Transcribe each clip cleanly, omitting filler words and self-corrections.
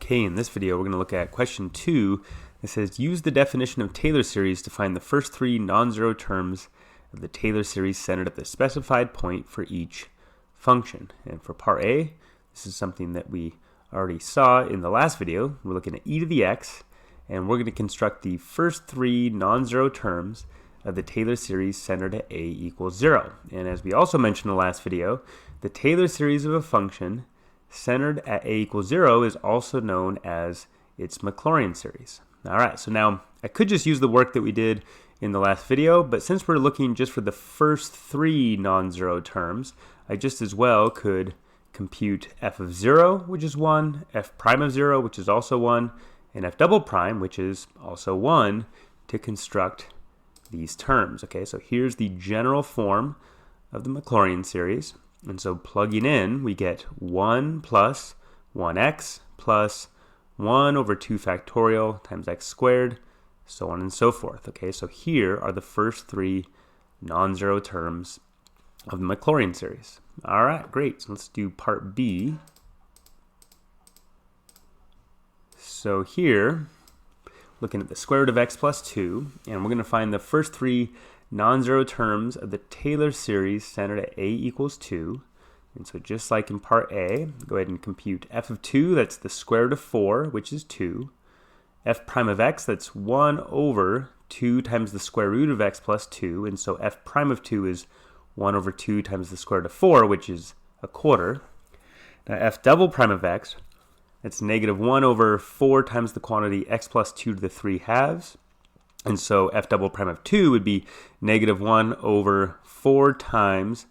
Okay, in this video we're going to look at question 2. It says use the definition of Taylor series to find the first three non-zero terms of the Taylor series centered at the specified point for each function. And for part A, this is something that we already saw in the last video. We're looking at e to the x, and we're going to construct the first three non-zero terms of the Taylor series centered at a equals 0. And as we also mentioned in the last video, the Taylor series of a function centered at a equals 0 is also known as its Maclaurin series. Alright, so now I could just use the work that we did in the last video, but since we're looking just for the first three non-zero terms, I just as well could compute f of 0, which is 1, f prime of 0, which is also 1, and f double prime, which is also 1, to construct these terms. Okay, so here's the general form of the Maclaurin series. And so plugging in, we get 1 plus 1x plus 1 over 2 factorial times x squared, so on and so forth. Okay, so here are the first three non-zero terms of the Maclaurin series. All right, great. So let's do part B. So here, looking at the square root of x plus 2, and we're going to find the first three non-zero terms of the Taylor series centered at a equals 2. And so just like in part A, go ahead and compute f of 2, that's the square root of 4, which is 2. F prime of x, that's 1 over 2 times the square root of x plus 2. And so f prime of 2 is 1 over 2 times the square root of 4, which is a quarter. Now f double prime of x, that's negative 1 over 4 times the quantity x plus 2 to the 3 halves. And so f double prime of 2 would be negative 1 over 4 times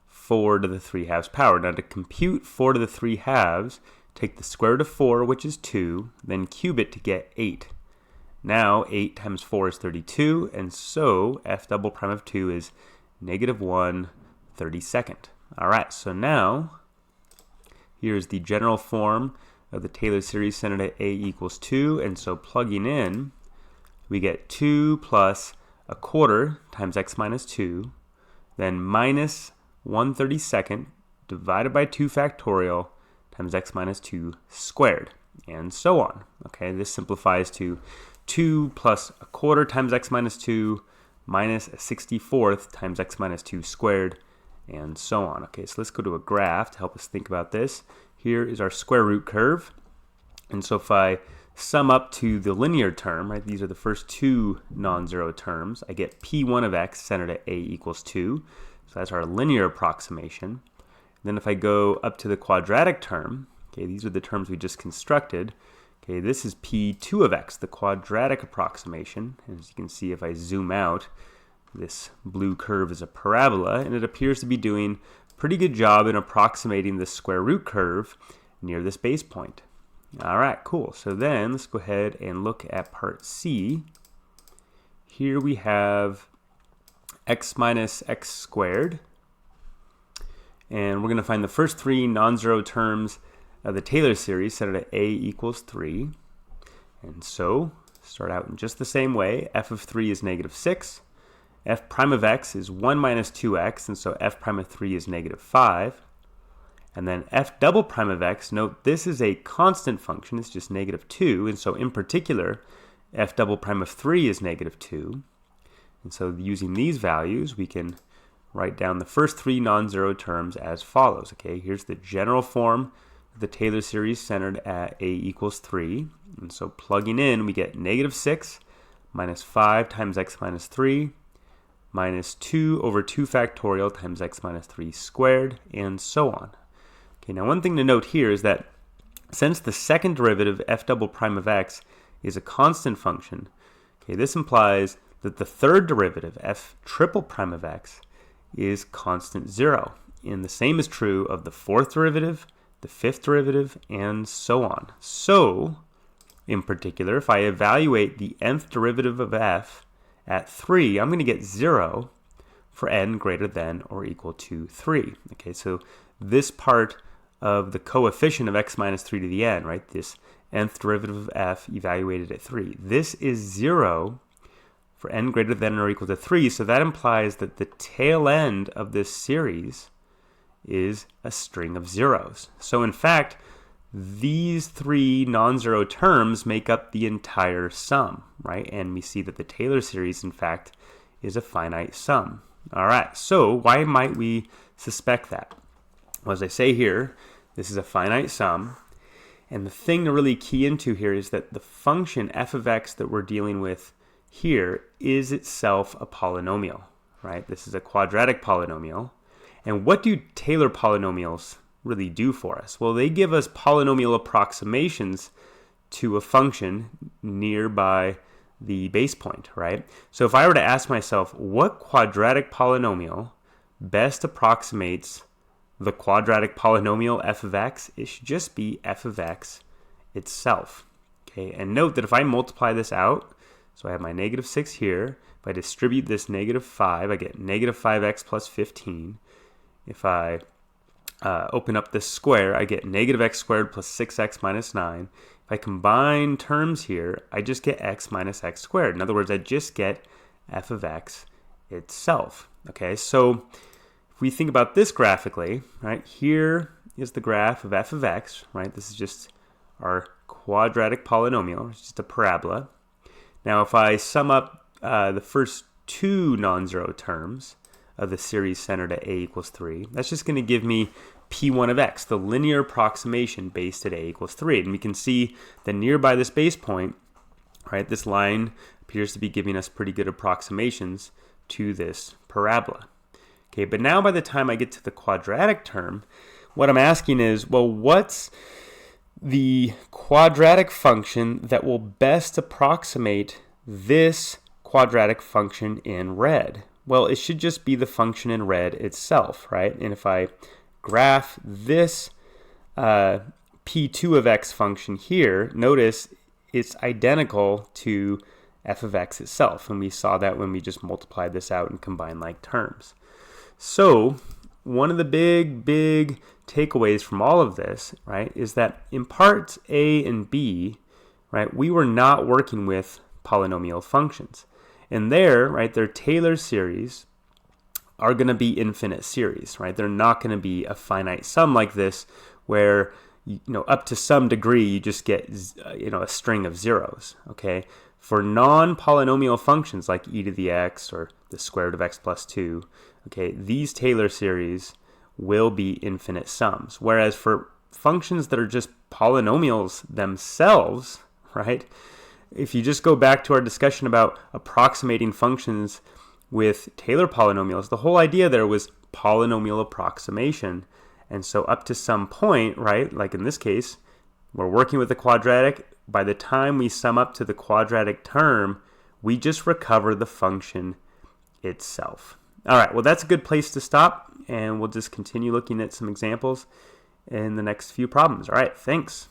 4 to the 3 halves power. Now to compute 4 to the 3 halves, take the square root of 4, which is 2, then cube it to get 8. Now 8 times 4 is 32, and so f double prime of 2 is negative 1/32. All right, so now here's the general form of the Taylor series centered at a equals 2, and so plugging in, we get 2 plus a quarter times x minus 2, then minus 1/32 divided by 2 factorial times x minus 2 squared, and so on. Okay, this simplifies to 2 plus a quarter times x minus 2 minus a 64th times x minus 2 squared, and so on. Okay, so let's go to a graph to help us think about this. Here is our square root curve, and so if I sum up to the linear term, right, these are the first two non-zero terms, I get p1 of x centered at a equals 2. So that's our linear approximation. Then if I go up to the quadratic term, okay, these are the terms we just constructed. Okay, this is p2 of x, the quadratic approximation. And as you can see, if I zoom out, this blue curve is a parabola, and it appears to be doing a pretty good job in approximating the square root curve near this base point. All right, cool. So then let's go ahead and look at part C. Here we have x minus x squared, and we're going to find the first three non-zero terms of the Taylor series centered at a equals 3. And so start out in just the same way. F of 3 is negative 6, f prime of x is 1 minus 2x, and so f prime of 3 is negative 5. And then f double prime of x, note this is a constant function, it's just negative 2, and so in particular f double prime of 3 is negative 2. And so using these values, we can write down the first three non-zero terms as follows. Okay, here's the general form of the Taylor series centered at a equals 3. And so plugging in, we get negative 6 minus 5 times x minus 3 minus 2 over 2 factorial times x minus 3 squared, and so on. Okay, now one thing to note here is that since the second derivative f double prime of x is a constant function, okay, this implies that the third derivative, f triple prime of x, is constant 0. And the same is true of the fourth derivative, the fifth derivative, and so on. So, in particular, if I evaluate the nth derivative of f at 3, I'm going to get 0 for n greater than or equal to 3. Okay, so this part of the coefficient of x minus 3 to the n, right, this nth derivative of f evaluated at 3, this is 0 for n greater than or equal to 3, so that implies that the tail end of this series is a string of zeros. So in fact, these three non-zero terms make up the entire sum, right? And we see that the Taylor series, in fact, is a finite sum. All right, so why might we suspect that? Well, as I say here, this is a finite sum. And the thing to really key into here is that the function f of x that we're dealing with here is itself a polynomial, right? This is a quadratic polynomial. And what do Taylor polynomials really do for us? Well, they give us polynomial approximations to a function nearby the base point, right? So if I were to ask myself, what quadratic polynomial best approximates the quadratic polynomial f of x, it should just be f of x itself. Okay, and note that if I multiply this out, so I have my negative 6 here, if I distribute this negative 5, I get negative 5x plus 15. If I open up this square, I get negative x squared plus 6x minus 9. If I combine terms here, I just get x minus x squared. In other words, I just get f of x itself. Okay, so if we think about this graphically, right, here is the graph of f of x, right? This is just our quadratic polynomial. It's just a parabola. Now, if I sum up the first two non-zero terms of the series centered at a equals 3, that's just going to give me p1 of x, the linear approximation based at a equals 3. And we can see that nearby this base point, right, this line appears to be giving us pretty good approximations to this parabola. Okay, but now by the time I get to the quadratic term, what I'm asking is, well, what's the quadratic function that will best approximate this quadratic function in red? Well, it should just be the function in red itself, right? And if I graph this p2 of x function here, notice it's identical to f of x itself. And we saw that when we just multiplied this out and combined like terms. So one of the big takeaways from all of this, right, is that in parts A and B, right, we were not working with polynomial functions. And there, right, their Taylor series are going to be infinite series, right? They're not going to be a finite sum like this where, up to some degree you just get, a string of zeros, okay? For non-polynomial functions like e to the x or the square root of x plus 2, okay, these Taylor series will be infinite sums. Whereas for functions that are just polynomials themselves, right, if you just go back to our discussion about approximating functions with Taylor polynomials, the whole idea there was polynomial approximation. And so up to some point, right, like in this case, we're working with the quadratic. By the time we sum up to the quadratic term, we just recover the function itself. All right, well, that's a good place to stop, and we'll just continue looking at some examples in the next few problems. All right, thanks.